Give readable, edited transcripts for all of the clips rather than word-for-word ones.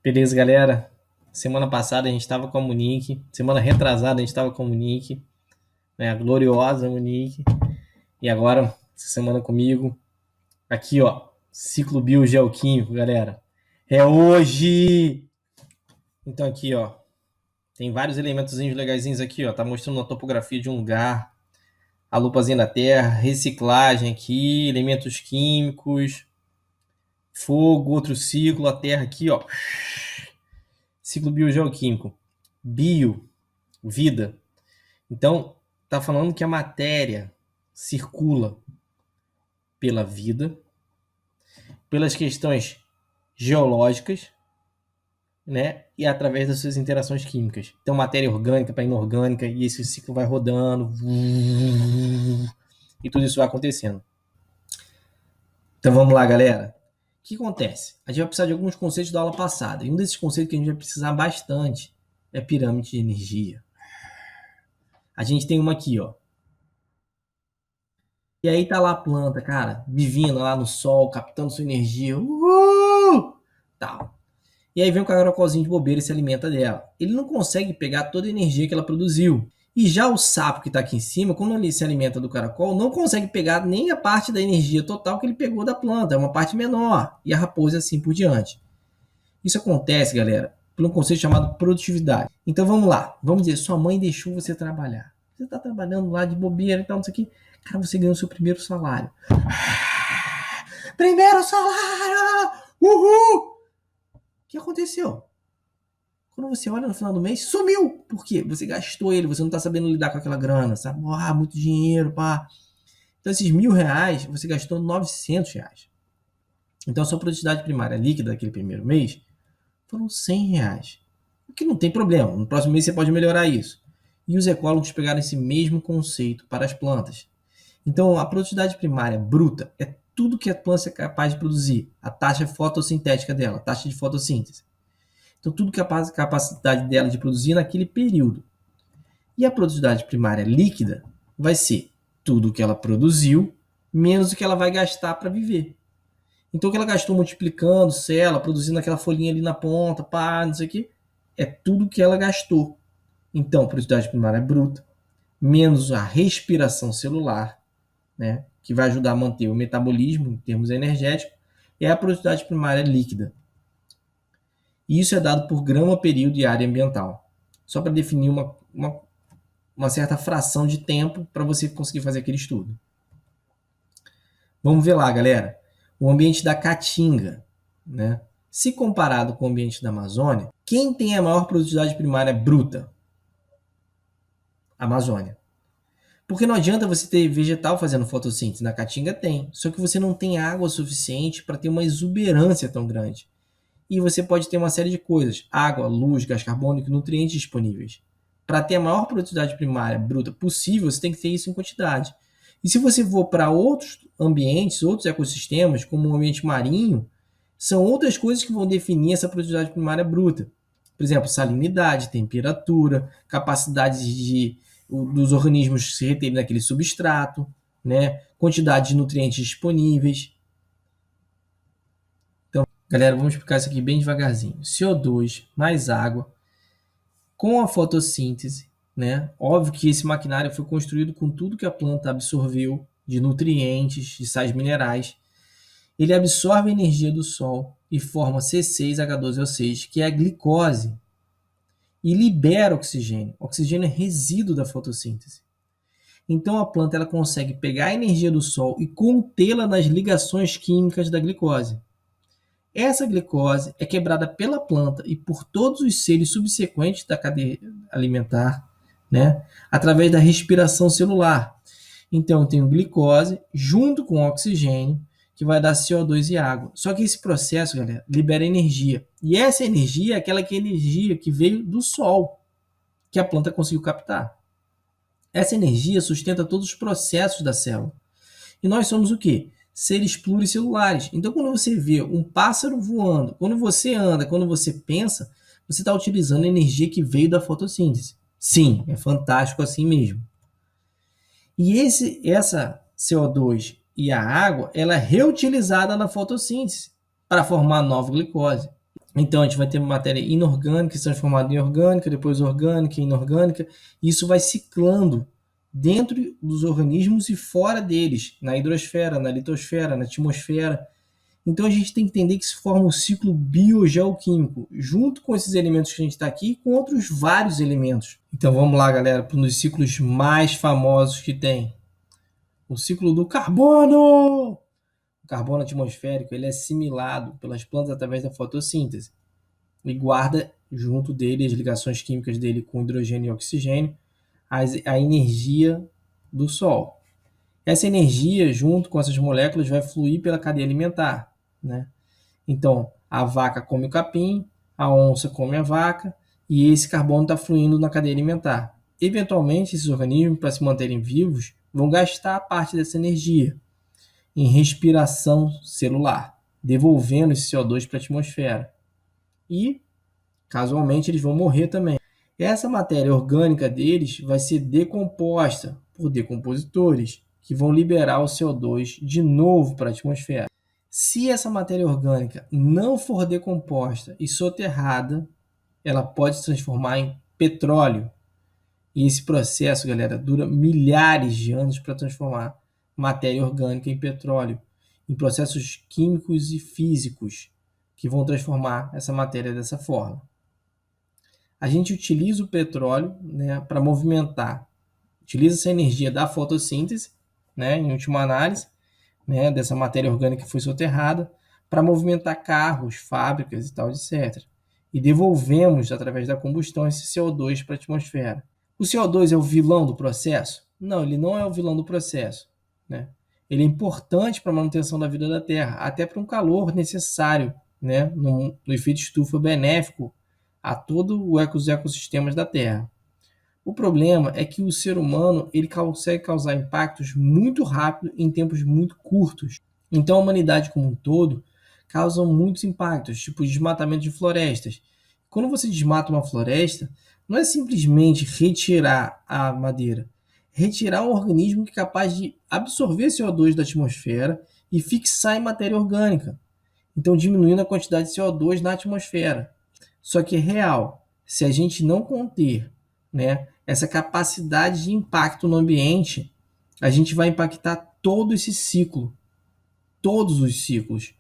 Beleza, galera? Semana passada a gente estava com a Monique, semana retrasada a gente estava com a Monique, né? A gloriosa Monique. E agora, essa semana comigo, aqui ó, ciclo biogeoquímico, galera. É hoje! Então aqui ó, tem vários elementozinhos legaisinhos aqui ó, tá mostrando a topografia de um lugar, a lupazinha da terra, reciclagem aqui, elementos químicos, fogo, outro ciclo, a terra aqui ó. Ciclo biogeoquímico. Bio, vida. Então, está falando que a matéria circula pela vida, pelas questões geológicas, né? E através das suas interações químicas. Então, matéria orgânica para inorgânica, e esse ciclo vai rodando, e tudo isso vai acontecendo. Então, vamos lá, galera. O que acontece? A gente vai precisar de alguns conceitos da aula passada. E um desses conceitos que a gente vai precisar bastante é pirâmide de energia. A gente tem uma aqui, ó. E aí tá lá a planta, cara, vivendo lá no sol, captando sua energia. Tal. E aí vem o caracolzinho de bobeira e se alimenta dela. Ele não consegue pegar toda a energia que ela produziu. E já o sapo que está aqui em cima, quando ele se alimenta do caracol, não consegue pegar nem a parte da energia total que ele pegou da planta, é uma parte menor. E a raposa assim por diante. Isso acontece, galera, por um conceito chamado produtividade. Então vamos lá, vamos dizer, sua mãe deixou você trabalhar. Você está trabalhando lá de bobeira e tal, não sei o que. Cara, você ganhou seu primeiro salário. Primeiro salário! Uhul! O que aconteceu? Quando você olha no final do mês, sumiu. Por quê? Você gastou ele, você não está sabendo lidar com aquela grana, sabe? Muito dinheiro, pá. Então, esses R$1.000, você gastou R$900. Então, a sua produtividade primária líquida daquele primeiro mês foram R$100. O que não tem problema. No próximo mês você pode melhorar isso. E os ecólogos pegaram esse mesmo conceito para as plantas. Então, a produtividade primária bruta é tudo que a planta é capaz de produzir. A taxa fotossintética dela, a taxa de fotossíntese. Então, tudo que a capacidade dela de produzir naquele período. E a produtividade primária líquida vai ser tudo que ela produziu, menos o que ela vai gastar para viver. Então, o que ela gastou multiplicando célula, produzindo aquela folhinha ali na ponta, pá, não sei o que, é tudo que ela gastou. Então, a produtividade primária bruta, menos a respiração celular, né, que vai ajudar a manter o metabolismo em termos energéticos, é a produtividade primária líquida. E isso é dado por grama período e área ambiental. Só para definir uma certa fração de tempo para você conseguir fazer aquele estudo. Vamos ver lá, galera. O ambiente da Caatinga, né? Se comparado com o ambiente da Amazônia, quem tem a maior produtividade primária bruta? Amazônia. Porque não adianta você ter vegetal fazendo fotossíntese. Na Caatinga tem. Só que você não tem água suficiente para ter uma exuberância tão grande. E você pode ter uma série de coisas. Água, luz, gás carbônico, nutrientes disponíveis. Para ter a maior produtividade primária bruta possível, você tem que ter isso em quantidade. E se você for para outros ambientes, outros ecossistemas, como o ambiente marinho, são outras coisas que vão definir essa produtividade primária bruta. Por exemplo, salinidade, temperatura, capacidade dos organismos se reterem naquele substrato, né? Quantidade de nutrientes disponíveis. Então, galera, vamos explicar isso aqui bem devagarzinho. CO2 mais água com a fotossíntese, né? Óbvio que esse maquinário foi construído com tudo que a planta absorveu de nutrientes, de sais minerais. Ele absorve a energia do sol e forma C6H12O6, que é a glicose, e libera oxigênio. Oxigênio é resíduo da fotossíntese. Então a planta ela consegue pegar a energia do sol e contê-la nas ligações químicas da glicose. Essa glicose é quebrada pela planta e por todos os seres subsequentes da cadeia alimentar, né, através da respiração celular. Então eu tenho glicose junto com oxigênio, que vai dar CO2 e água. Só que esse processo, galera, libera energia. E essa energia é aquela energia que veio do sol, que a planta conseguiu captar. Essa energia sustenta todos os processos da célula. E nós somos o quê? Seres pluricelulares. Então, quando você vê um pássaro voando, quando você anda, quando você pensa, você está utilizando a energia que veio da fotossíntese. Sim, é fantástico assim mesmo. E essa CO2 e a água, ela é reutilizada na fotossíntese para formar nova glicose. Então, a gente vai ter matéria inorgânica se transformada em orgânica, depois orgânica, inorgânica. E isso vai ciclando dentro dos organismos e fora deles, na hidrosfera, na litosfera, na atmosfera. Então, a gente tem que entender que isso forma um ciclo biogeoquímico, junto com esses elementos que a gente está aqui, com outros vários elementos. Então, vamos lá, galera, para um dos ciclos mais famosos que tem. O ciclo do carbono! O carbono atmosférico ele é assimilado pelas plantas através da fotossíntese e guarda junto dele as ligações químicas dele com hidrogênio e oxigênio, a energia do Sol. Essa energia, junto com essas moléculas, vai fluir pela cadeia alimentar, né? Então, a vaca come o capim, a onça come a vaca, e esse carbono está fluindo na cadeia alimentar. Eventualmente, esses organismos, para se manterem vivos, vão gastar parte dessa energia em respiração celular, devolvendo esse CO2 para a atmosfera. E, casualmente, eles vão morrer também. Essa matéria orgânica deles vai ser decomposta por decompositores, que vão liberar o CO2 de novo para a atmosfera. Se essa matéria orgânica não for decomposta e soterrada, ela pode se transformar em petróleo. E esse processo, galera, dura milhares de anos para transformar matéria orgânica em petróleo, em processos químicos e físicos que vão transformar essa matéria dessa forma. A gente utiliza o petróleo, né, para movimentar, utiliza essa energia da fotossíntese, né, em última análise, né, dessa matéria orgânica que foi soterrada, para movimentar carros, fábricas e tal, etc. E devolvemos, através da combustão, esse CO2 para a atmosfera. O CO2 é o vilão do processo? Não, ele não é o vilão do processo, né? Ele é importante para a manutenção da vida da Terra, até para um calor necessário, né, no efeito estufa benéfico a todos os ecossistemas da Terra. O problema é que o ser humano ele consegue causar impactos muito rápido em tempos muito curtos. Então a humanidade como um todo causa muitos impactos, tipo desmatamento de florestas. Quando você desmata uma floresta, não é simplesmente retirar a madeira, é retirar um organismo que é capaz de absorver CO2 da atmosfera e fixar em matéria orgânica. Então diminuindo a quantidade de CO2 na atmosfera. Só que é real, se a gente não conter, né, essa capacidade de impacto no ambiente, a gente vai impactar todo esse ciclo, todos os ciclos,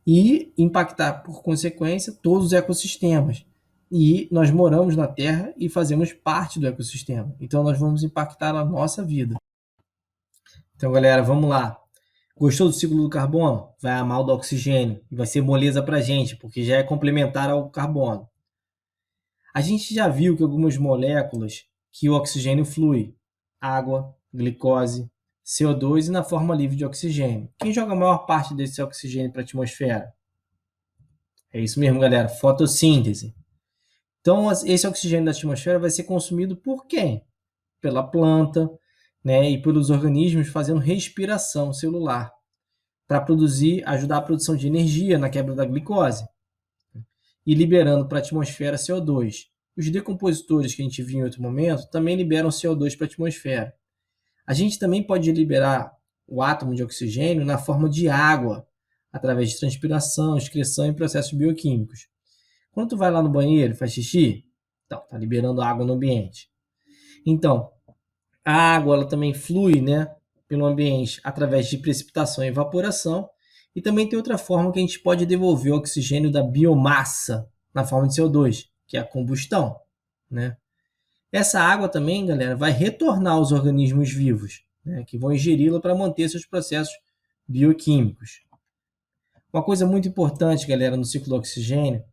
e impactar, por consequência, todos os ecossistemas. E nós moramos na Terra e fazemos parte do ecossistema. Então nós vamos impactar a nossa vida. Então, galera, vamos lá. Gostou do ciclo do carbono? Vai amar o do oxigênio e vai ser moleza para a gente, porque já é complementar ao carbono. A gente já viu que algumas moléculas que o oxigênio flui, água, glicose, CO2 e na forma livre de oxigênio. Quem joga a maior parte desse oxigênio para a atmosfera? É isso mesmo, galera, fotossíntese. Então, esse oxigênio da atmosfera vai ser consumido por quem? Pela planta, né, e pelos organismos fazendo respiração celular para produzir, ajudar a produção de energia na quebra da glicose e liberando para a atmosfera CO2. Os decompositores que a gente viu em outro momento também liberam CO2 para a atmosfera. A gente também pode liberar o átomo de oxigênio na forma de água, através de transpiração, excreção e processos bioquímicos. Quando tu vai lá no banheiro e faz xixi, então, tá liberando água no ambiente. Então, a água ela também flui, né, pelo ambiente através de precipitação e evaporação. E também tem outra forma que a gente pode devolver o oxigênio da biomassa na forma de CO2, que é a combustão, né? Essa água também, galera, vai retornar aos organismos vivos, né, que vão ingeri-la para manter seus processos bioquímicos. Uma coisa muito importante, galera, no ciclo do oxigênio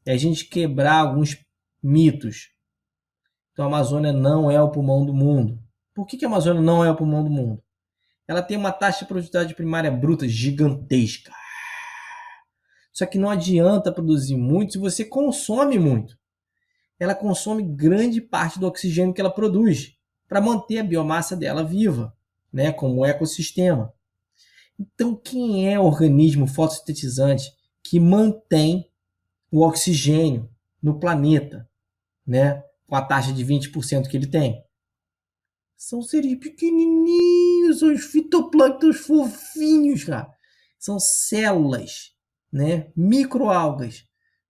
é a gente quebrar alguns mitos. Então, a Amazônia não é o pulmão do mundo. Por que a Amazônia não é o pulmão do mundo? Ela tem uma taxa de produtividade primária bruta gigantesca. Só que não adianta produzir muito se você consome muito. Ela consome grande parte do oxigênio que ela produz para manter a biomassa dela viva, né, como ecossistema. Então, quem é o organismo fotossintetizante que mantém o oxigênio no planeta, né? com a taxa de 20% que ele tem? São seres pequenininhos, são os fitoplânctons fofinhos, cara. São células, né? Microalgas.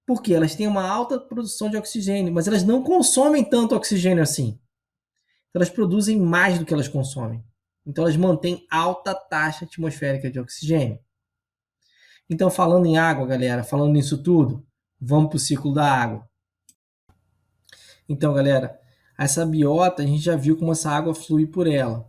Porque elas têm uma alta produção de oxigênio, mas elas não consomem tanto oxigênio assim. Elas produzem mais do que elas consomem. Então elas mantêm alta taxa atmosférica de oxigênio. Então, falando em água, galera, falando nisso tudo, vamos para o ciclo da água. Então, galera, essa biota, a gente já viu como essa água flui por ela.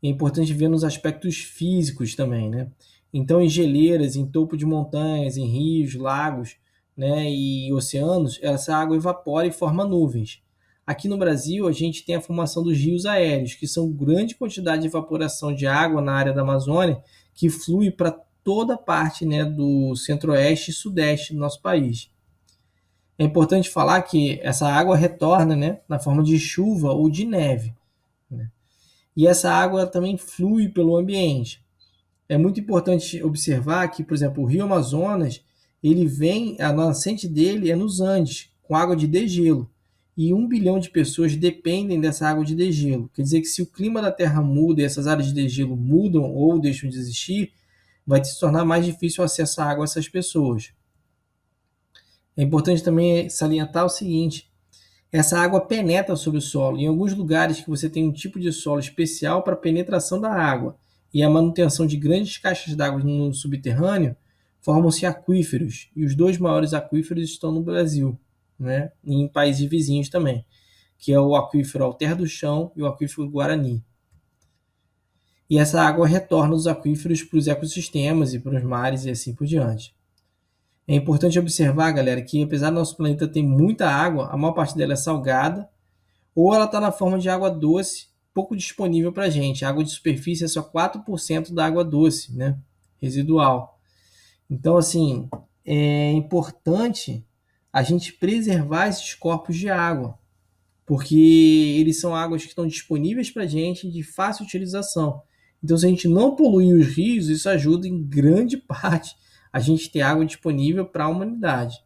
É importante ver nos aspectos físicos também, né? Então, em geleiras, em topo de montanhas, em rios, lagos, né, e oceanos, essa água evapora e forma nuvens. Aqui no Brasil, a gente tem a formação dos rios aéreos, que são grande quantidade de evaporação de água na área da Amazônia, que flui para toda a parte, né, do centro-oeste e sudeste do nosso país. É importante falar que essa água retorna, né, na forma de chuva ou de neve, né? E essa água também flui pelo ambiente. É muito importante observar que, por exemplo, o Rio Amazonas, ele vem, a nascente dele é nos Andes, com água de degelo. E 1 bilhão de pessoas dependem dessa água de degelo. Quer dizer que se o clima da Terra muda e essas áreas de degelo mudam ou deixam de existir, vai se tornar mais difícil o acesso à água a essas pessoas. É importante também salientar o seguinte: essa água penetra sobre o solo. Em alguns lugares que você tem um tipo de solo especial para a penetração da água e a manutenção de grandes caixas d'água no subterrâneo, formam-se aquíferos. E os dois maiores aquíferos estão no Brasil, né? E em países vizinhos também, que é o aquífero Alter do Chão e o aquífero Guarani. E essa água retorna dos aquíferos para os ecossistemas e para os mares e assim por diante. É importante observar, galera, que apesar do nosso planeta ter muita água, a maior parte dela é salgada, ou ela está na forma de água doce, pouco disponível para a gente. A água de superfície é só 4% da água doce, né? Residual. Então, assim, é importante a gente preservar esses corpos de água, porque eles são águas que estão disponíveis para a gente de fácil utilização. Então, se a gente não poluir os rios, isso ajuda em grande parte a gente ter água disponível para a humanidade.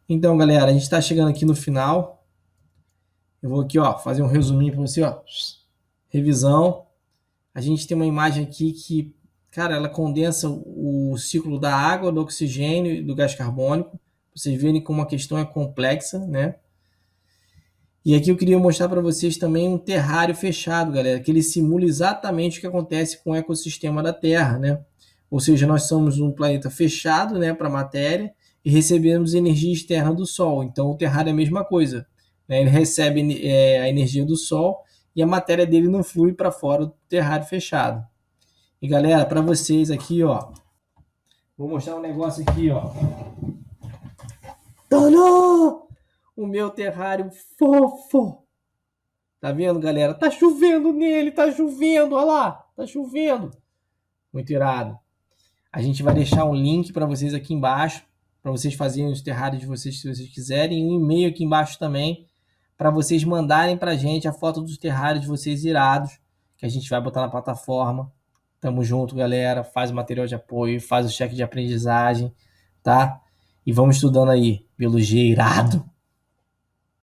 Então, galera, a gente está chegando aqui no final. Eu vou aqui, ó, fazer um resuminho para você, ó. Revisão. A gente tem uma imagem aqui que, cara, ela condensa o ciclo da água, do oxigênio e do gás carbônico. Pra vocês verem como a questão é complexa, né? E aqui eu queria mostrar para vocês também um terrário fechado, galera, que ele simula exatamente o que acontece com o ecossistema da Terra, né? Ou seja, nós somos um planeta fechado, né, para a matéria e recebemos energia externa do Sol. Então, o terrário é a mesma coisa, né? Ele recebe a energia do Sol e a matéria dele não flui para fora do terrário fechado. E, galera, para vocês aqui, ó, vou mostrar um negócio aqui, ó. Tadã! O meu terrário fofo. Tá vendo, galera? Tá chovendo nele, tá chovendo, olha lá, tá chovendo. Muito irado. A gente vai deixar um link para vocês aqui embaixo, para vocês fazerem os terrários de vocês se vocês quiserem, e um e-mail aqui embaixo também, para vocês mandarem pra gente a foto dos terrários de vocês irados, que a gente vai botar na plataforma. Tamo junto, galera. Faz o material de apoio, faz o cheque de aprendizagem, tá? E vamos estudando aí. Biologia irado.